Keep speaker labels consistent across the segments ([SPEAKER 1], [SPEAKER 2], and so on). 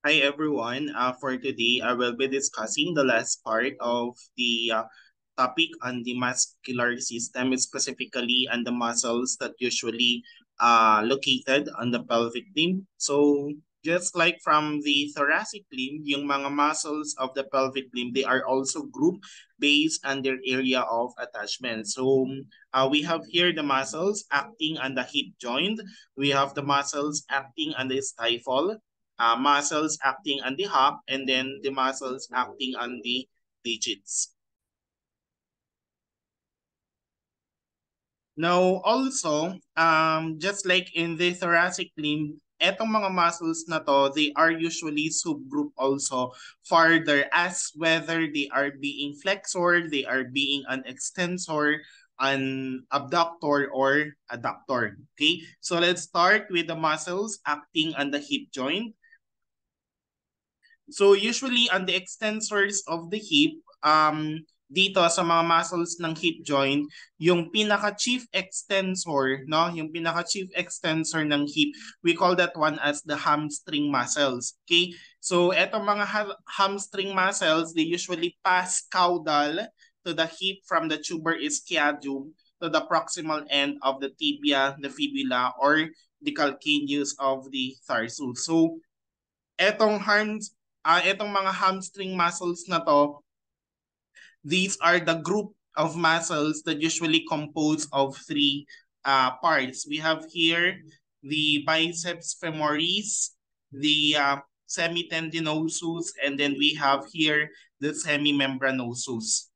[SPEAKER 1] Hi everyone. For today, I will be discussing the last part of the topic on the muscular system, specifically on the muscles that usually located on the pelvic limb. So just like from the thoracic limb, yung mga muscles of the pelvic limb, they are also grouped based on their area of attachment. So we have here the muscles acting on the hip joint. We have the muscles acting on the stifle, muscles acting on the hop, and then the muscles acting on the digits. Now, also, just like in the thoracic limb, etong mga muscles na to, they are usually subgroup also further as whether they are being flexor, they are being an extensor, an abductor, or adductor. Okay, so let's start with the muscles acting on the hip joint. So usually on the extensors of the hip, dito sa mga muscles ng hip joint, yung pinaka-chief extensor, no? Yung pinaka-chief extensor ng hip, we call that one as the hamstring muscles. Okay? So etong mga hamstring muscles, they usually pass caudal to the hip from the tuber ischiadium to the proximal end of the tibia, the fibula, or the calcaneus of the tarsus. So etong mga hamstring muscles na to, these are the group of muscles that usually compose of three parts. We have here the biceps femoris, the semitendinosus, and then we have here the semimembranosus.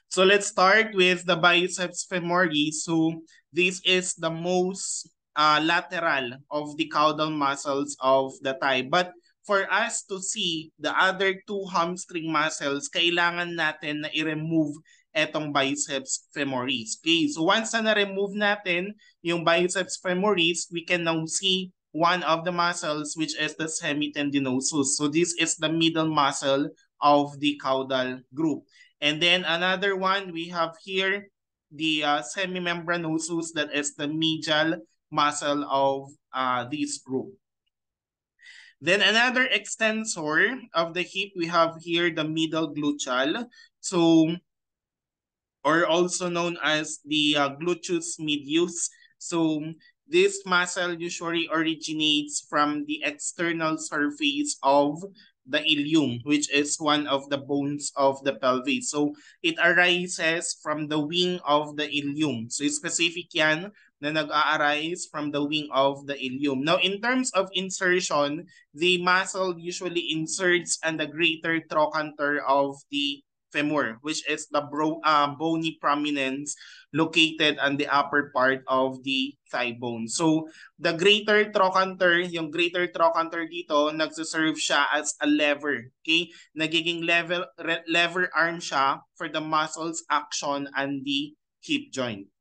[SPEAKER 1] So let's start with the biceps femoris. So this is the most lateral of the caudal muscles of the thigh. But for us to see the other two hamstring muscles, kailangan natin na i-remove etong biceps femoris. Okay, so once na na-remove natin yung biceps femoris, we can now see one of the muscles, which is the semitendinosus. So this is the middle muscle of the caudal group. And then another one, we have here the semimembranosus, that is the medial muscle of this group. Then another extensor of the hip, we have here the middle gluteal. So, or also known as the gluteus medius. So this muscle usually originates from the external surface of the ilium, which is one of the bones of the pelvis. So it arises from the wing of the ilium. So specific yan na nag-a-arise from the wing of the ilium. Now, in terms of insertion, the muscle usually inserts on the greater trochanter of the femur, which is the bony prominence located on the upper part of the thigh bone. So, the greater trochanter, yung greater trochanter dito, nagsiserve siya as a lever. Okay? Nagiging lever arm siya for the muscles action on the hip joint.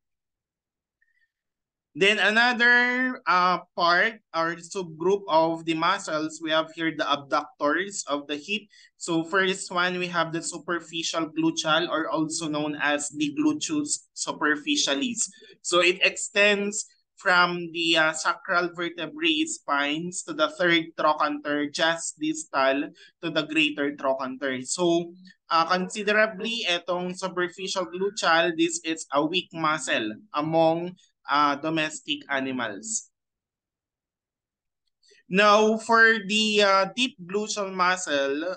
[SPEAKER 1] Then another part or subgroup of the muscles, we have here the abductors of the hip. So first one, we have the superficial gluteal, or also known as the gluteus superficialis. So it extends from the sacral vertebrae spines to the third trochanter, just distal to the greater trochanter. So considerably, itong superficial gluteal, this is a weak muscle among domestic animals. Now, for the deep gluteal muscle,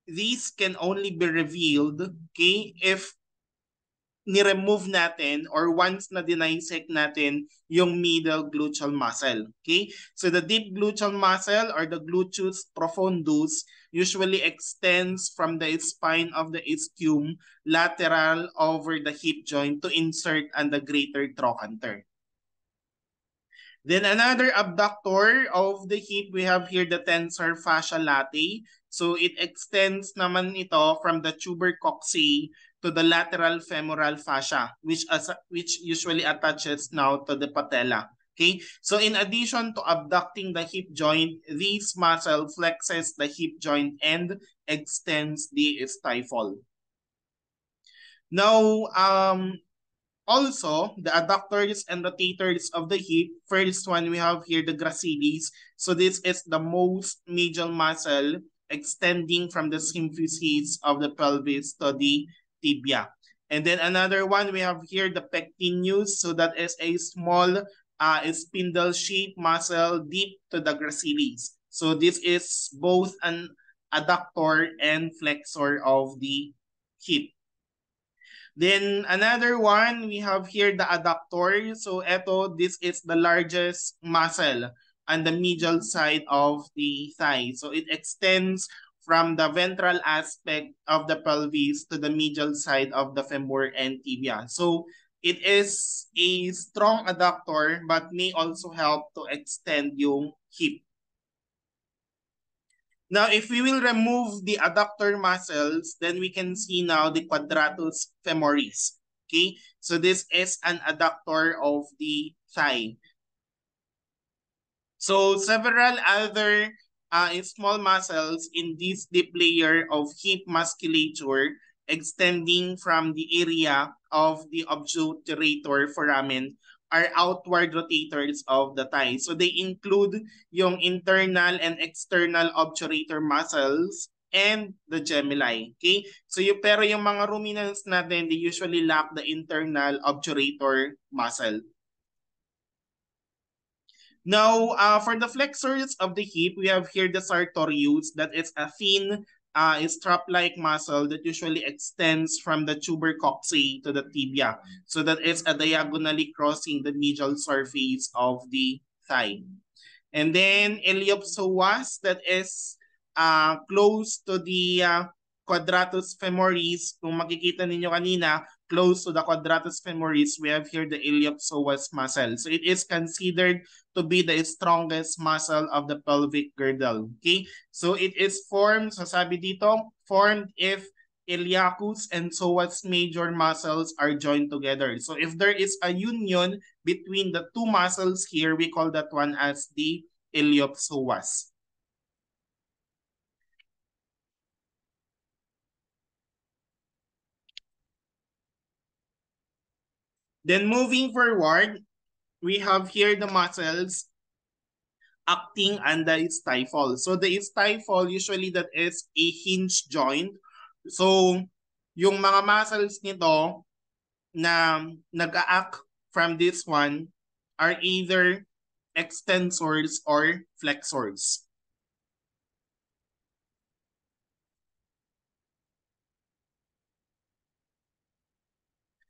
[SPEAKER 1] these can only be revealed, okay, if ni-remove natin or once na dinisect natin yung middle gluteal muscle. Okay? So the deep gluteal muscle or the gluteus profundus usually extends from the spine of the ischium lateral over the hip joint to insert on the greater trochanter. Then another abductor of the hip, we have here the tensor fascia latae. So it extends naman ito from the tuber coccyx to the lateral femoral fascia, which usually attaches now to the patella. Okay, so in addition to abducting the hip joint, this muscle flexes the hip joint and extends the stifle. Now, also, the adductors and rotators of the hip, first one we have here the gracilis. So this is the most medial muscle extending from the symphysis of the pelvis to the tibia. And then another one we have here the pectineus. So that is a small spindle-shaped muscle deep to the gracilis. So this is both an adductor and flexor of the hip. Then another one, we have here the adductor. So this is the largest muscle on the medial side of the thigh. So it extends from the ventral aspect of the pelvis to the medial side of the femur and tibia. So it is a strong adductor but may also help to extend yung hip. Now, if we will remove the adductor muscles, then we can see now the quadratus femoris. Okay, so this is an adductor of the thigh. So several other small muscles in this deep layer of hip musculature extending from the area of the obturator foramen are outward rotators of the thigh. So they include yung internal and external obturator muscles and the gemini. Okay? So pero yung mga ruminants natin, they usually lack the internal obturator muscle. Now, for the flexors of the hip, we have here the sartorius, that is a thin strap-like muscle that usually extends from the tuber coccyx to the tibia. So that is a diagonally crossing the medial surface of the thigh. And then iliopsoas, that is close to the quadratus femoris. Kung makikita ninyo kanina, close to the quadratus femoris, we have here the iliopsoas muscle. So it is considered to be the strongest muscle of the pelvic girdle. Okay? So it is formed, so sabi dito, formed if iliacus and psoas major muscles are joined together. So if there is a union between the two muscles here, we call that one as the iliopsoas. Then moving forward, we have here the muscles acting on the stifle. So the stifle, usually that is a hinge joint. So yung mga muscles nito na nag-act from this one are either extensors or flexors.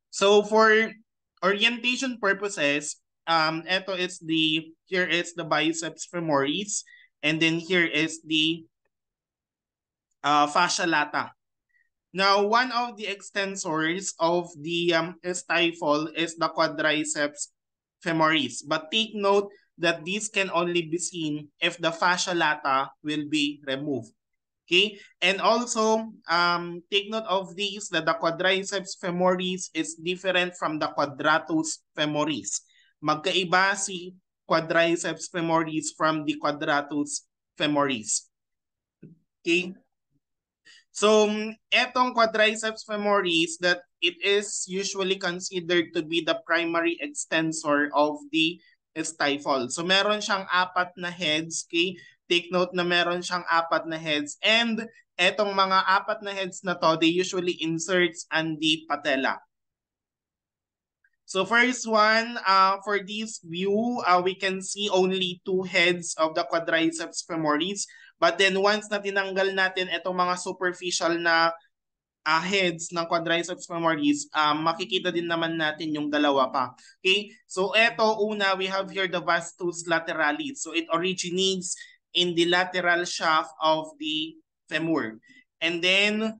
[SPEAKER 1] So for orientation purposes, here is the biceps femoris, and then here is the fascia lata. Now, one of the extensors of the stifle is the quadriceps femoris. But take note that this can only be seen if the fascia lata will be removed. Okay, and also take note of these that the quadriceps femoris is different from the quadratus femoris. Magkaiba si quadriceps femoris from the quadratus femoris. Okay, so etong quadriceps femoris, that it is usually considered to be the primary extensor of the stifle. So meron siyang apat na heads, okay? Take note na meron siyang apat na heads, and etong mga apat na heads na to, they usually inserts on the patella. So first one, for this view, we can see only two heads of the quadriceps femoris. But then once na tinanggal natin itong mga superficial na heads ng quadriceps femoris, makikita din naman natin yung dalawa pa. Okay? So eto, una, we have here the vastus lateralis. So it originates in the lateral shaft of the femur. And then,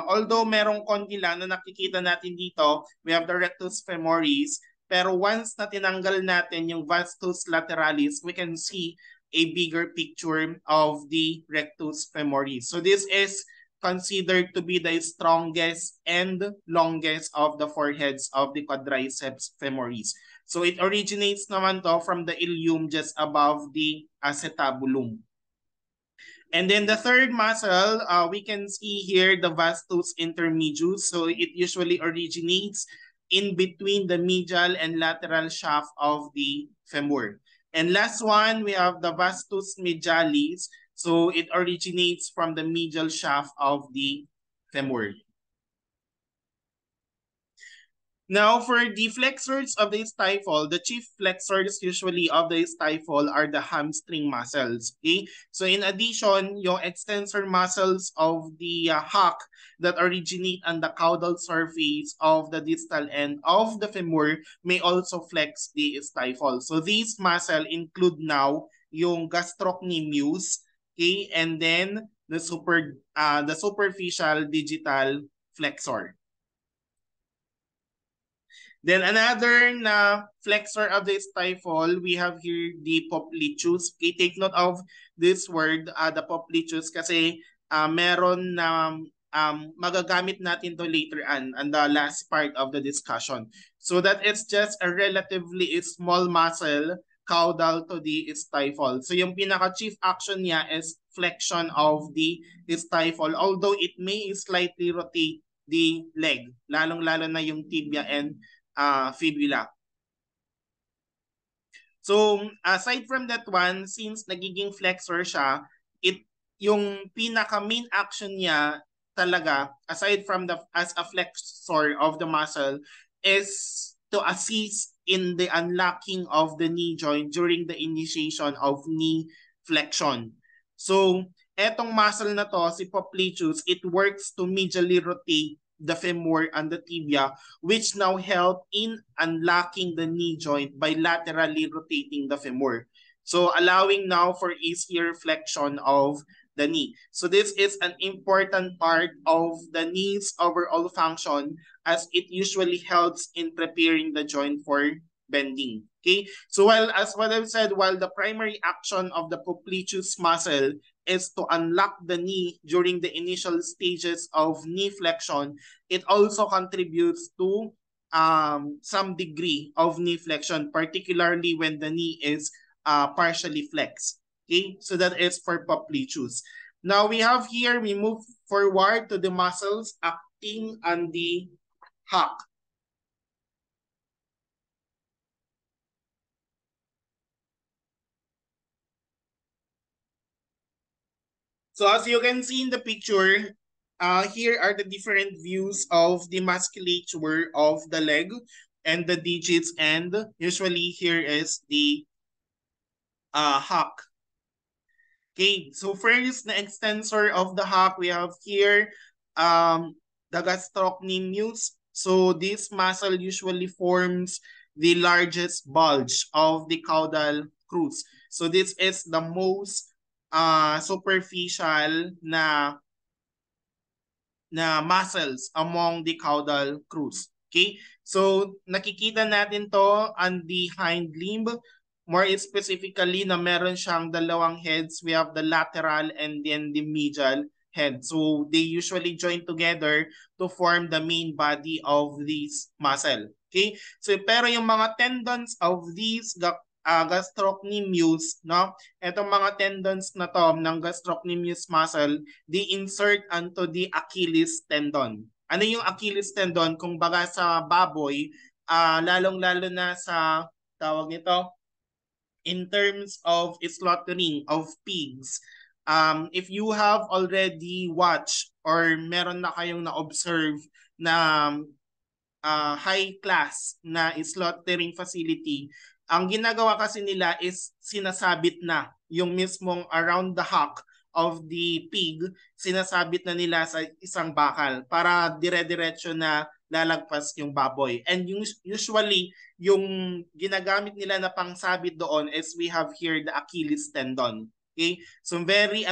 [SPEAKER 1] although merong konti lang na nakikita natin dito, we have the rectus femoris. Pero once na tinanggal natin yung vastus lateralis, we can see a bigger picture of the rectus femoris. So this is considered to be the strongest and longest of the four heads of the quadriceps femoris. So it originates naman to from the ilium just above the acetabulum. And then the third muscle, we can see here the vastus intermedius. So it usually originates in between the medial and lateral shaft of the femur. And last one, we have the vastus medialis. So it originates from the medial shaft of the femur. Now, for the flexors of the stifle, the chief flexors usually of the stifle are the hamstring muscles. Okay? So in addition, yung extensor muscles of the hock that originate on the caudal surface of the distal end of the femur may also flex the stifle. So these muscles include now yung gastrocnemius, okay, and then the superficial digital flexor. Then another na flexor of the stifle, we have here the popliteus. Okay, take note of this word, the popliteus, kasi meron na magagamit natin to later on the last part of the discussion. So that it's just a relatively small muscle caudal to the stifle. So yung pinaka-chief action niya is flexion of the stifle, although it may slightly rotate the leg, lalong-lalo na yung tibia and fibula. So, aside from that one, since nagiging flexor siya, yung pinaka-main action niya talaga, aside from as a flexor of the muscle, is to assist in the unlocking of the knee joint during the initiation of knee flexion. So, etong muscle na to, si popliteus, it works to medially rotate the femur and the tibia, which now help in unlocking the knee joint by laterally rotating the femur. So allowing now for easier flexion of the knee. So this is an important part of the knee's overall function, as it usually helps in preparing the joint for bending. Okay, so as what I've said, while the primary action of the popliteus muscle is to unlock the knee during the initial stages of knee flexion, it also contributes to some degree of knee flexion, particularly when the knee is partially flexed. Okay, so that is for popliteus. Now we have here, we move forward to the muscles acting on the hock. So as you can see in the picture, here are the different views of the musculature of the leg and the digits, and usually here is the hock. Okay, so first, the extensor of the hock, we have here the gastrocnemius. So this muscle usually forms the largest bulge of the caudal crus. So this is the most superficial na muscles among the caudal crus. Okay? So nakikita natin to on the hind limb. More specifically na meron siyang dalawang heads. We have the lateral and then the medial head. So they usually join together to form the main body of this muscle. Okay? So pero yung mga tendons of these gastrocnemius, no? Etong mga tendons na to ng gastrocnemius muscle, they insert onto the Achilles tendon. Ano yung Achilles tendon? Kung baga sa baboy, lalong-lalo na sa tawag nito, in terms of slaughtering of pigs, if you have already watched or meron na kayong na-observe na high class na slaughtering facility, ang ginagawa kasi nila is sinasabit na yung mismong around the hock of the pig, sinasabit na nila sa isang bakal para dire-diretso na lalagpas yung baboy. And usually, yung ginagamit nila na pangsabit doon is we have here the Achilles tendon. Okay? So very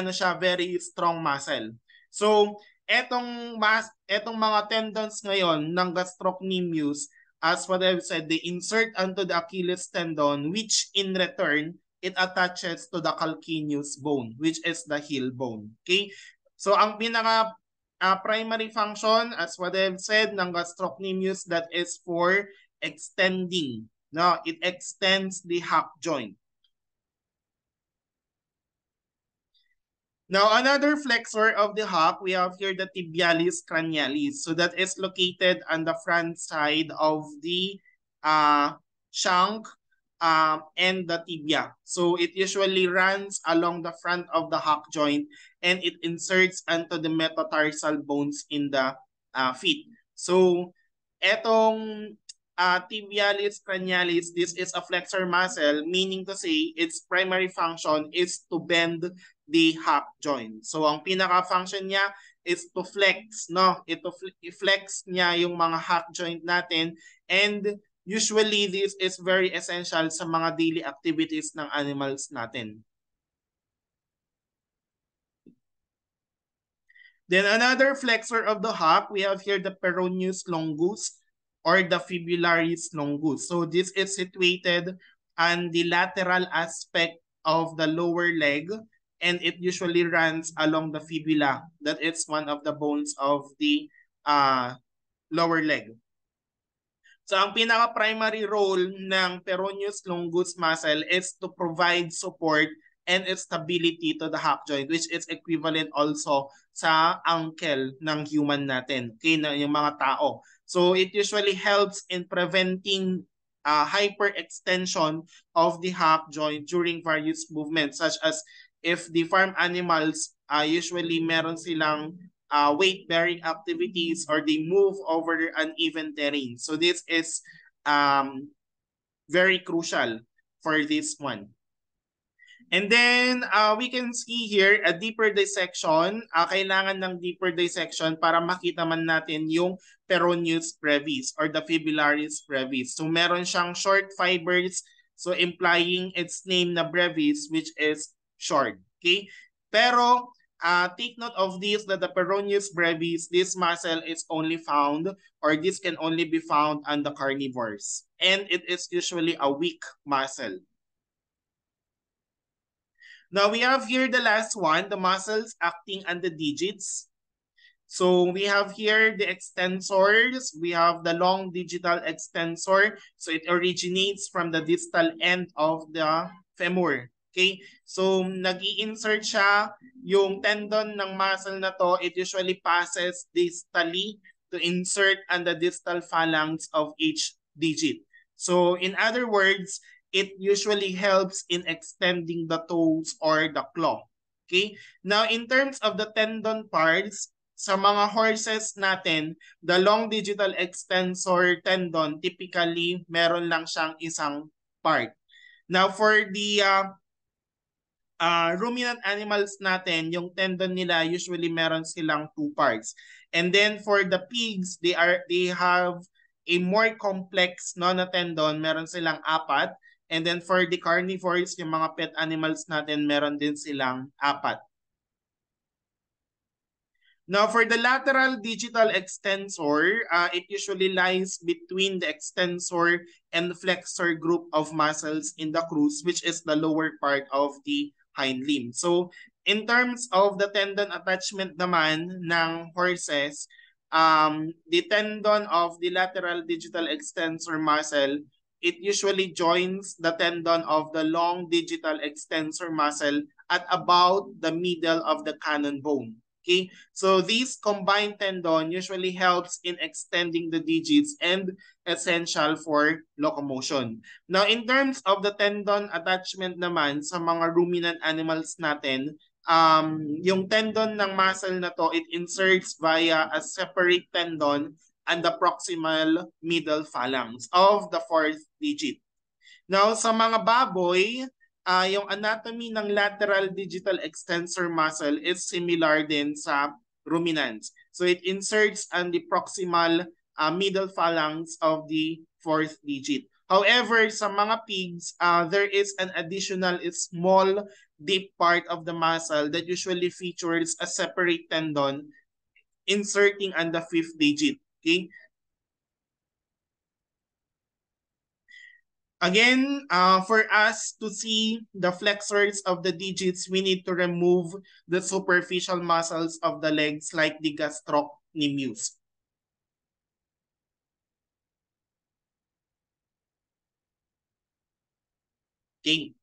[SPEAKER 1] strong muscle. So etong mga tendons ngayon ng gastrocnemius, as what I've said, they insert onto the Achilles tendon, which in return, it attaches to the calcaneus bone, which is the heel bone. Okay? So ang pinaka primary function, as what I've said, ng gastrocnemius, that is for extending. No, it extends the hock joint. Now, another flexor of the hock, we have here the tibialis cranialis. So that is located on the front side of the shank and the tibia. So it usually runs along the front of the hock joint and it inserts into the metatarsal bones in the feet. So etong tibialis cranialis, this is a flexor muscle, meaning to say its primary function is to bend the hock joint. So ang pinaka-function niya is to flex, no? Ito i-flex niya yung mga hock joint natin, and usually this is very essential sa mga daily activities ng animals natin. Then another flexor of the hock, we have here the peroneus longus or the fibularis longus. So this is situated on the lateral aspect of the lower leg, and it usually runs along the fibula. That is one of the bones of the lower leg. So ang pinaka-primary role ng peroneus longus muscle is to provide support and stability to the hock joint, which is equivalent also sa ankle ng human natin, okay, na yung mga tao. So it usually helps in preventing hyperextension of the hock joint during various movements, such as if the farm animals usually meron silang weight-bearing activities or they move over uneven terrain. So this is very crucial for this one. And then we can see here a deeper dissection. Kailangan ng deeper dissection para makita man natin yung peroneus brevis or the fibularis brevis. So meron siyang short fibers, so implying its name na brevis, which is short. Okay? Pero take note of this, that the peroneus brevis, this muscle is only found, or this can only be found on the carnivores. And it is usually a weak muscle. Now we have here the last one, the muscles acting on the digits. So we have here the extensors. We have the long digital extensor. So it originates from the distal end of the femur. Okay? So nag-i-insert siya, yung tendon ng muscle na to, it usually passes distally to insert on the distal phalanx of each digit. So in other words, it usually helps in extending the toes or the claw. Okay? Now, in terms of the tendon parts, sa mga horses natin, the long digital extensor tendon, typically, meron lang siyang isang part. Now, for the ruminant animals natin, yung tendon nila, usually meron silang 2 parts. And then for the pigs, they have a more complex na tendon, meron silang 4. And then for the carnivores, yung mga pet animals natin, meron din silang 4. Now, for the lateral digital extensor, it usually lies between the extensor and flexor group of muscles in the crus, which is the lower part of the hind limb. So, in terms of the tendon attachment naman ng horses, the tendon of the lateral digital extensor muscle, it usually joins the tendon of the long digital extensor muscle at about the middle of the cannon bone. Okay, so this combined tendon usually helps in extending the digits and essential for locomotion. Now, in terms of the tendon attachment naman sa mga ruminant animals natin, yung tendon ng muscle na to, it inserts via a separate tendon and the proximal middle phalanx of the 4th digit. Now, sa mga baboy, yung anatomy ng lateral digital extensor muscle is similar din sa ruminants. So it inserts on the proximal middle phalanx of the 4th digit. However, sa mga pigs, there is an additional small deep part of the muscle that usually features a separate tendon inserting on the 5th digit. Okay? Again, for us to see the flexors of the digits, we need to remove the superficial muscles of the legs like the gastrocnemius. Okay.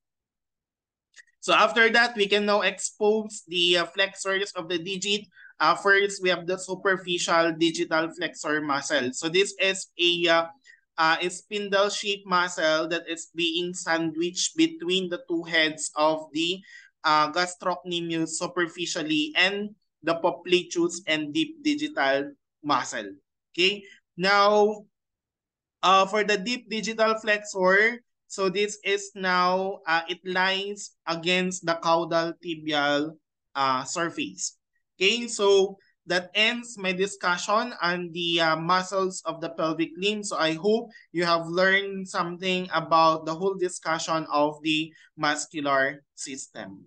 [SPEAKER 1] So after that, we can now expose the flexors of the digit. First, we have the superficial digital flexor muscle. So this is a spindle-shaped muscle that is being sandwiched between the two heads of the gastrocnemius superficially and the popliteus and deep digital muscle. Okay. Now, for the deep digital flexor, so this is now, it lies against the caudal tibial surface. Okay, so that ends my discussion on the muscles of the pelvic limb. So I hope you have learned something about the whole discussion of the muscular system.